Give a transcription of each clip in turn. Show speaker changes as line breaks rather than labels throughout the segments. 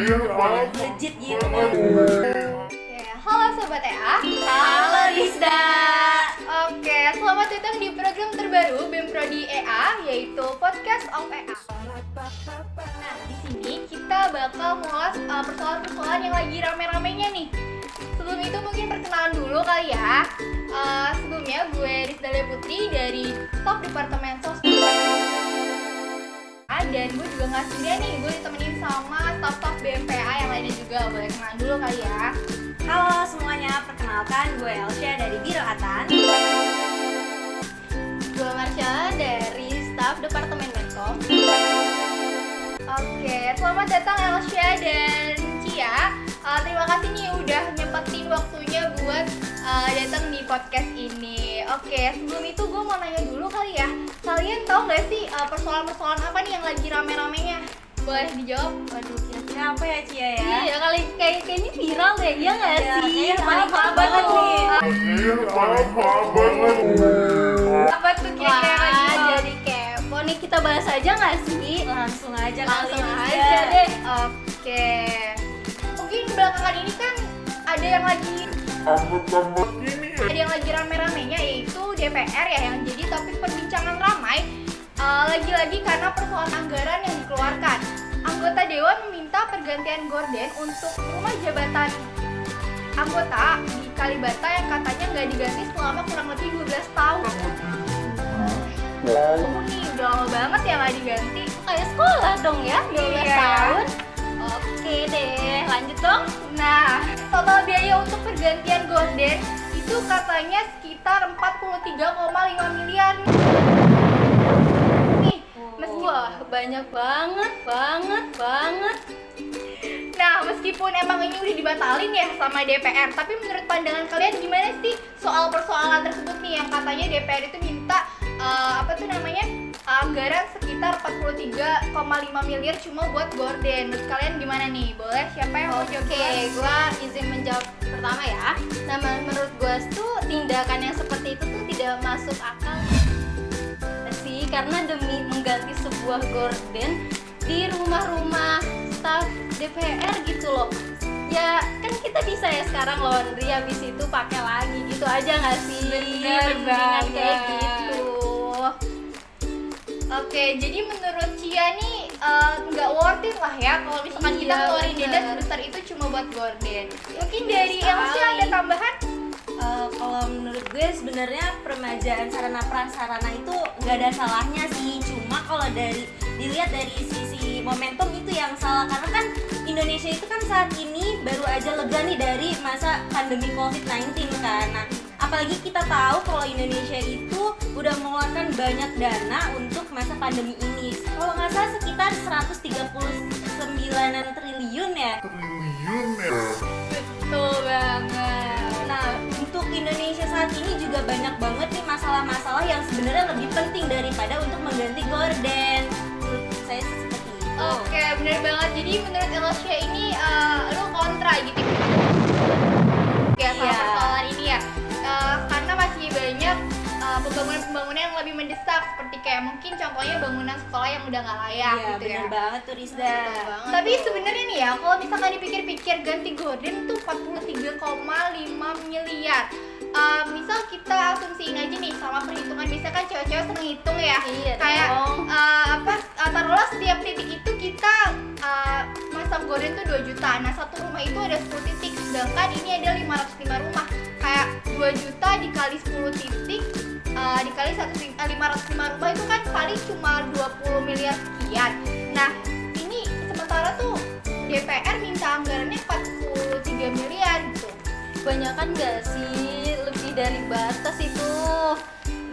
legit gitu.
Oke, halo Sobat EA.
Halo Rizda.
Oke, selamat datang di program terbaru BEM Prodi EA, yaitu Podcast of EA. Nah, di sini kita bakal mengulas persoalan-persoalan yang lagi rame-ramenya nih. Sebelum itu mungkin perkenalan dulu kali ya. Sebelumnya gue Rizda Putri dari Staf Departemen Sosmed. Dan gue juga nggak sendirian nih, gue ditemenin sama staf-staf BMPA yang lainnya juga. Boleh kenalan dulu kali ya.
Halo semuanya, perkenalkan gue Elsya dari Biro Atan.
Gue Marsha dari staf Departemen Medcom. Oke, selamat datang Elsya dan Cia. Terima kasih nih udah nyempetin waktunya buat datang di podcast ini. Oke, sebelum itu gue mau nanya dulu kali ya. Kalian tahu nggak sih persoalan-persoalan apa nih yang lagi rame-ramenya? Boleh dijawab?
Waduh, kira-kira apa ya Cia ya?
Iya, kayaknya viral deh, iya nggak
Iya,
sih?
kayaknya paling hot banget nih.
Apa tuh kira-kira
Wah,
lagi? Jadi kepo nih, kita bahas aja nggak sih?
Langsung aja
Langsung
kali
aja deh. Oke. Mungkin belakangan ini kan ada yang lagi rame-ramenya, yaitu DPR ya, yang jadi topik perbincangan ramai. Lagi-lagi karena persoalan anggaran yang dikeluarkan. Anggota Dewan meminta pergantian gorden untuk rumah jabatan anggota di Kalibata yang katanya nggak diganti selama kurang lebih 12 tahun. Nih udah lama banget ya nggak diganti. Kayak sekolah dong ya, 12 tahun. Oke deh, lanjut dong. Nah, total biaya untuk pergantian gorden itu katanya sekitar 43,5 miliar. Nih, wah banyak banget. Nah, meskipun emang ini udah dibatalin ya sama DPR, tapi menurut pandangan kalian gimana sih soal persoalan tersebut nih, yang katanya DPR itu minta anggaran sekitar 43,5 miliar cuma buat gorden. Menurut kalian gimana nih? Boleh siapa yang mau jawab?
Oke, gue izin menjawab pertama ya. Nah, menurut gue tuh tindakan yang seperti itu tuh tidak masuk akal sih, karena demi mengganti sebuah gorden di rumah-rumah staf DPR gitu loh. Ya kan kita bisa ya sekarang laundry, habis itu pakai lagi gitu aja nggak sih?
Bener
Mendingan kayak
banget.
gitu.
Oke, jadi menurut Cia nih nggak worth it lah ya kalau misalkan kita
Iya,
keluarin dana
bener.
sebesar itu cuma buut gorden. Mungkin
Iya
dari Elsa
sekali.
ada tambahan?
Kalau menurut gue sebenarnya peremajaan sarana prasarana itu nggak ada salahnya sih, cuma kalau dilihat dari sisi momentum itu yang salah, karena kan Indonesia itu kan saat ini baru aja lega nih dari masa pandemi COVID-19 kan. Nah, apalagi kita tahu kalau Indonesia itu udah mengeluarkan banyak dana untuk masa pandemi ini. Kalau nggak salah sekitar 139 triliun ya.
Betul banget.
Nah, untuk Indonesia saat ini juga banyak banget nih masalah-masalah yang sebenarnya lebih penting daripada untuk mengganti gorden. Menurut saya sih seperti itu.
Oke, bener banget. Jadi menurut Elsa ini lu kontra gitu ya sama
Iya.
persoalan ini ya. Karena masih banyak pembangunan-pembangunan yang lebih mendesak, seperti kayak mungkin contohnya bangunan sekolah yang udah nggak layak
Iya,
gitu ya.
benar banget tuh Rizda.
Tapi sebenarnya nih ya, kalau misalkan dipikir-pikir ganti gorden tuh 43,5 miliar. Misal kita asumsiin aja nih sama perhitungan, bisa kan cewek-cewek seneng hitung ya.
Iya
Kayak
dong.
taruhlah setiap titik itu kita masang gorden tuh 2 juta. Nah, satu rumah itu ada 10 titik, sedangkan ini ada 505 rumah. Kayak 2 juta dikali 10 titik dikali 505 rumah itu kan paling cuma 20 miliar sekian. Nah, ini sementara tuh DPR minta anggarannya 43 miliar gitu.
Banyakan gak sih? Lebih dari batas itu.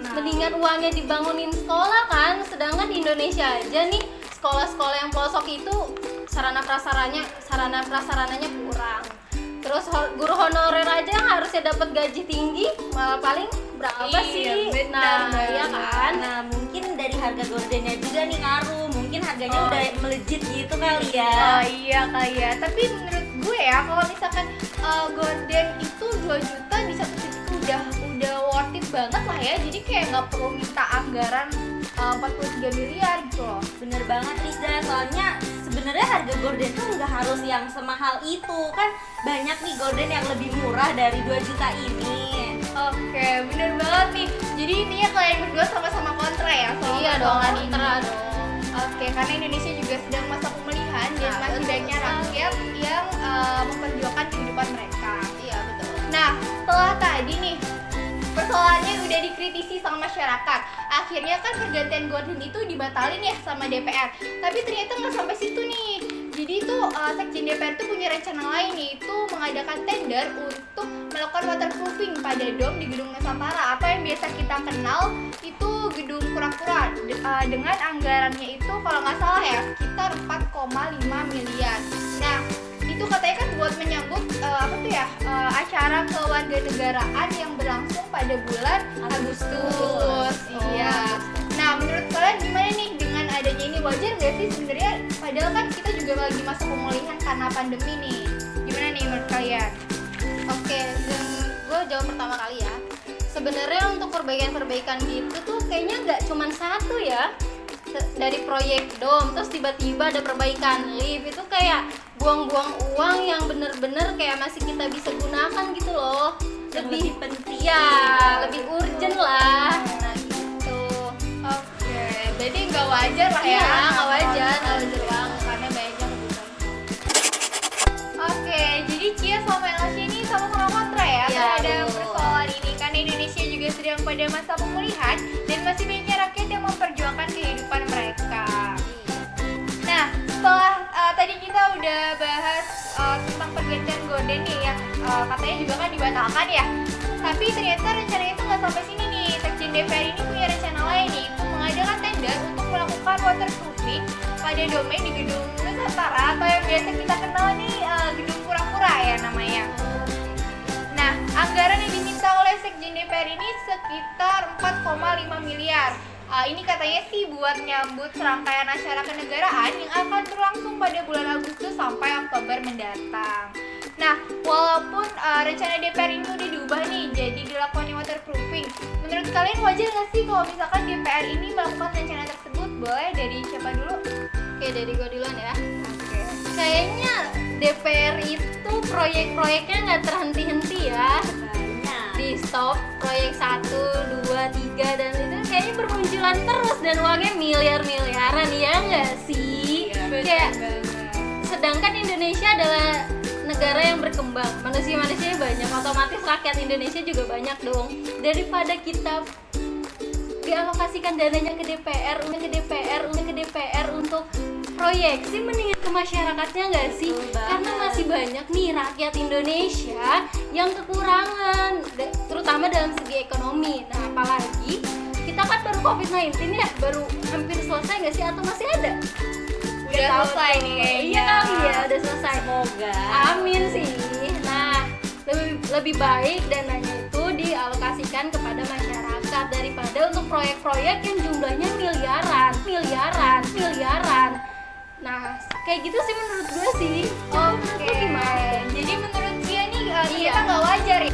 Nah.
Mendingan uangnya dibangunin sekolah kan. Sedangkan di Indonesia aja nih, sekolah-sekolah yang pelosok itu sarana prasarananya kurang. Terus guru honorer aja yang harusnya dapat gaji tinggi malah paling berapa
Iya,
sih?
benar
Nah, iya
banget.
kan?
Nah, mungkin dari harga gordennya juga nih ngaruh. Mungkin harganya udah melejit gitu kali
Oh
ya.
iya kali ya. Tapi menurut gue ya, kalau misalkan gorden itu 2 juta di satu titik udah worth it banget lah ya, jadi kayak nggak perlu minta anggaran 43 miliar gitu loh.
Bener banget Rizda, soalnya sebenarnya harga gorden tuh nggak harus yang semahal itu kan, banyak nih gorden yang lebih murah dari 2 juta ini.
Oke, bener banget nih. Jadi intinya kalian berdua sama-sama kontra ya soal
Iya dong,
persoalan ini.
kontra dong.
Oke, karena Indonesia juga sedang masa pemulihan dan
Nah,
masih
betul
banyak
sekali.
rakyat yang memperjuangkan kehidupan mereka.
Iya betul.
Nah, setelah tadi nih persoalannya udah dikritisi sama masyarakat, akhirnya kan pergantian gorden itu dibatalin ya sama DPR. Tapi ternyata nggak sampai situ nih. Jadi itu Sekjen DPR itu punya rencana lain, yaitu mengadakan tender untuk melakukan waterproofing pada dom di Gedung Nusantara atau yang biasa kita kenal itu Gedung Kura-Kura dengan anggarannya itu kalau nggak salah ya sekitar 4,5 miliar. Nah, itu katanya kan buat menyambut acara kewarganegaraan yang berlangsung pada bulan Agustus. Iya. Nah, menurut kalian gimana nih dengan adanya ini, wajar nggak sih sebenarnya? Padahal kan kita juga lagi masa pemulihan karena pandemi nih. Gimana nih menurut kalian?
Oke, dan gue jawab pertama kali ya. Sebenarnya untuk perbaikan-perbaikan gitu tuh kayaknya nggak cuma satu ya. Dari proyek dom, terus tiba-tiba ada perbaikan lift, itu kayak buang-buang uang yang bener-bener kayak masih kita bisa gunakan gitu loh.
Yang lebih penting.
Ya, lebih urgent lah. Nah gitu.
Oke, berarti nggak wajar lah ya?
Iya, nggak wajar banget karena banyak yang kebutuhan.
Oke, jadi Cia sama Elsie ini sama-sama kontra ya
Iya,
terhadap
betul.
persoalan ini, karena Indonesia juga sedang pada masa pemulihan dan masih banyak rakyat yang memperjuangkan kehidupan mereka. Nah, setelah tadi kita udah bahas tentang pergantian gorden nih yang katanya juga kan dibatalkan ya. Tapi ternyata rencananya itu nggak sampai sini nih. Sekjen DPR ini punya rencana lain nih, itu mengadakan tender untuk melakukan waterproofing pada domain di Gedung Nusantara atau yang biasa kita kenal nih Gedung Kura-Kura ya namanya. Nah, anggaran yang diminta oleh Sekjen DPR ini sekitar 4,5 miliar. Ini katanya sih buat nyambut serangkaian acara kenegaraan yang akan berlangsung pada bulan Agustus sampai Oktober mendatang. Nah, walaupun rencana DPR ini udah diubah nih jadi dilakukan waterproofing, menurut kalian wajar nggak sih kalau misalkan DPR ini melakukan rencana tersebut? Boleh dari siapa dulu?
Oke, dari gue duluan ya.
Oke.
Kayaknya DPR itu proyek-proyeknya nggak terhenti-henti ya.
Banyak.
Di stop proyek 1, 2, 3 dan itu kayaknya bermunculan terus dan uangnya miliar-miliaran ya nggak sih? Kayak sedangkan Indonesia adalah negara yang berkembang, manusia-manusianya banyak, otomatis rakyat Indonesia juga banyak dong. Daripada kita dialokasikan dananya ke DPR untuk proyek sih, mendingan ke masyarakatnya nggak sih?
Betul banget.
Karena masih banyak nih rakyat Indonesia yang kekurangan, terutama dalam segi ekonomi. Nah, apalagi kita kan baru COVID-19 ya, baru hampir selesai nggak sih atau masih ada?
Udah
Tahu
selesai
tuh.
nih kayaknya.
Iya kali ya, udah selesai.
Semoga.
Amin sih. Nah, lebih baik dananya itu dialokasikan kepada masyarakat daripada untuk proyek-proyek yang jumlahnya miliaran. Nah, kayak gitu sih menurut gue sih. Menurut
Oke.
lu gimana?
Jadi menurut Cia nih
Iya.
ternyata nggak wajar ya?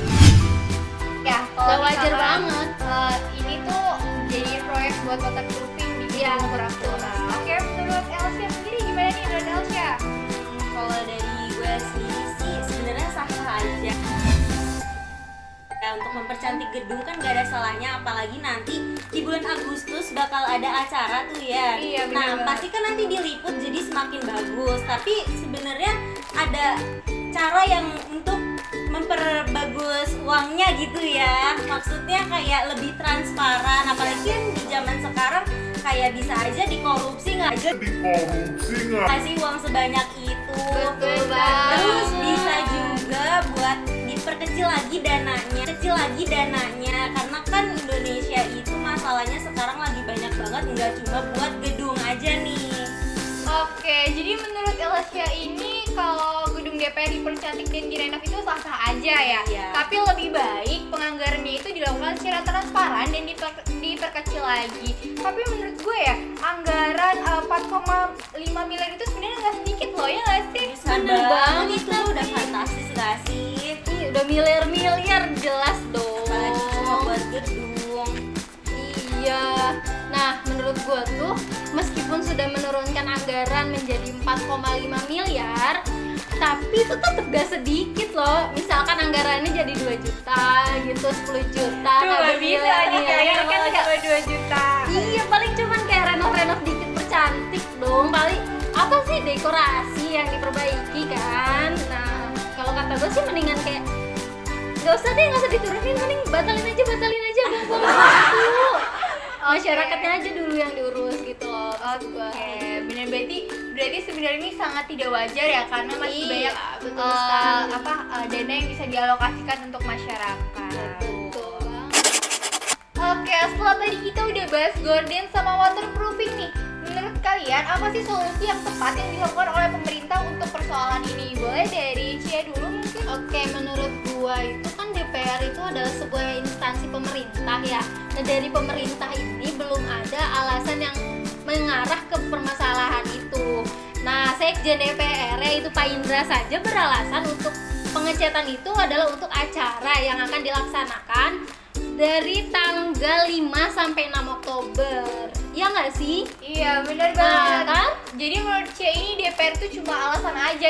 Ya, kalau
Nggak wajar
misalkan,
banget.
Ini tuh jadi proyek buat waterproofing di
Iya,
Gedung Kura-Kura. Oke, menurut Elsia sendiri gimana nih menurut Elsia?
Kalau dari gue sendiri sih sebenarnya sah-sah aja. Ya, untuk mempercantik gedung kan gak ada salahnya, apalagi nanti di bulan Agustus bakal ada acara tuh ya.
Iya, bener
Nah,
banget.
pasti kan nanti diliput jadi semakin bagus. Tapi sebenarnya ada cara yang untuk memperbagus uangnya gitu ya. Maksudnya kayak lebih transparan, apalagi kan di zaman sekarang kayak bisa aja dikorupsi nggak aja kasih uang sebanyak itu.
Betul banget.
Terus bisa juga buat diperkecil lagi dananya, karena kan Indonesia itu masalahnya sekarang lagi banyak banget, nggak cuma buat gedung aja nih.
Oke, jadi menurut Elsia ini kalau gedung DPR dipercantik dan direnov itu sah-sah aja ya.
Iya.
Tapi lebih baik penganggarannya itu dilakukan secara transparan dan diperkecil lagi. Tapi menurut gue ya, anggaran 4,5 miliar itu sebenarnya nggak sedikit loh, ya nggak sih?
Besar
Bener
banget
banget
itu,
tapi.
udah fantastis gak sih?
Ih, udah miliar-miliar jelas dong.
Apalagi cuma buat gedung.
sudah menurunkan anggaran menjadi 4,5 miliar, tapi itu tetap gak sedikit loh. Misalkan anggarannya jadi 2 juta gitu, 10 juta.
Nggak bisa nih kalian kan cuma 2 juta.
Iya, paling cuman kayak renov-renov dikit percantik dong. Paling apa sih, dekorasi yang diperbaiki kan. Nah, kalau kata gue sih mendingan kayak nggak usah diturunin, mending batalin aja buang-buang itu. Masyarakatnya aja dulu yang diurus gitu loh.
Oke, benar, berarti sebenarnya ini sangat tidak wajar ya, karena masih
Iya,
banyak
betul sekali.
dana yang bisa dialokasikan untuk masyarakat.
Betul.
Oke, setelah tadi kita udah bahas gorden sama waterproofing nih, menurut kalian apa sih solusi yang tepat yang dilakukan oleh pemerintah untuk persoalan ini? Boleh dari Cia dulu mungkin?
Oke, menurut gua itu kan DPR itu adalah sebuah instansi pemerintah ya. Nah, dari pemerintah ini belum ada alasan yang mengarah ke permasalahan itu. Nah, Sekjen DPR yaitu Pak Indra saja beralasan untuk pengecatan itu adalah untuk acara yang akan dilaksanakan dari tanggal 5 sampai 6 Oktober. Ya nggak sih?
Iya, benar
Nah,
banget.
kan?
Jadi menurut Cia ini DPR tuh cuma alasan aja.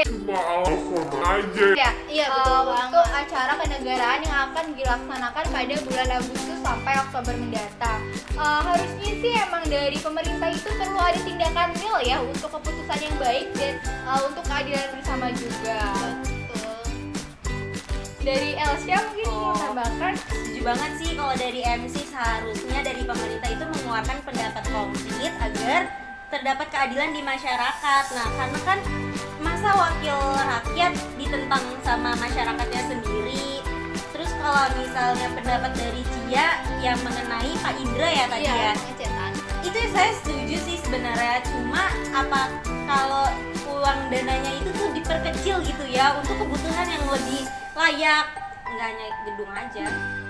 Ya,
Iya, betul
untuk
banget.
acara kenegaraan yang akan dilaksanakan pada bulan Agustus sampai Oktober mendatang. Harusnya sih emang dari pemerintah itu perlu ada tindakan real ya untuk keputusan yang baik dan untuk keadilan bersama juga.
Betul.
Dari Elsia mungkin mau tambahkan?
Setuju banget sih kalau dari MC, seharusnya dari pemerintah itu mengeluarkan pendapat konkret agar terdapat keadilan di masyarakat. Nah, karena kan masa wakil rakyat ditentang sama masyarakatnya sendiri. Terus kalau misalnya pendapat dari Cia yang mengenai Pak Indra ya tadi ya,
pengecetan.
itu saya setuju sih sebenarnya, cuma apa kalau uang dananya itu tuh diperkecil gitu ya untuk kebutuhan yang lebih layak, nggak hanya gedung aja.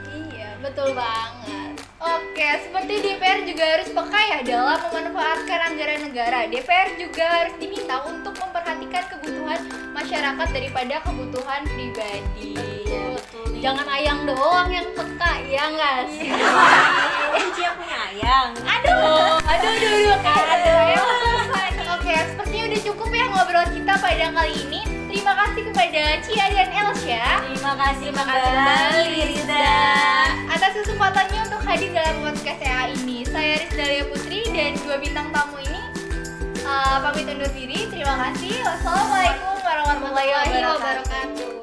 Iya, betul banget. Oke, seperti DPR juga harus peka ya dalam memanfaatkan anggaran negara. DPR juga harus diminta untuk memperhatikan kebutuhan masyarakat daripada kebutuhan pribadi.
Betul.
Jangan ayang doang yang peka, ya nggak sih?
Cia punya ayang.
Aduh, Oke, sepertinya udah cukup ya ngobrol kita pada kali ini. Terima kasih kepada Cia dan Elsia
Terima kasih
kasih,
Mbak
Mbak
Rizda.
atas kesempatannya untuk hadir dalam podcast saya ini. Saya Rizdalia Putri dan dua bintang tamu ini pamit undur diri. Terima kasih. Wassalamualaikum warahmatullahi wabarakatuh.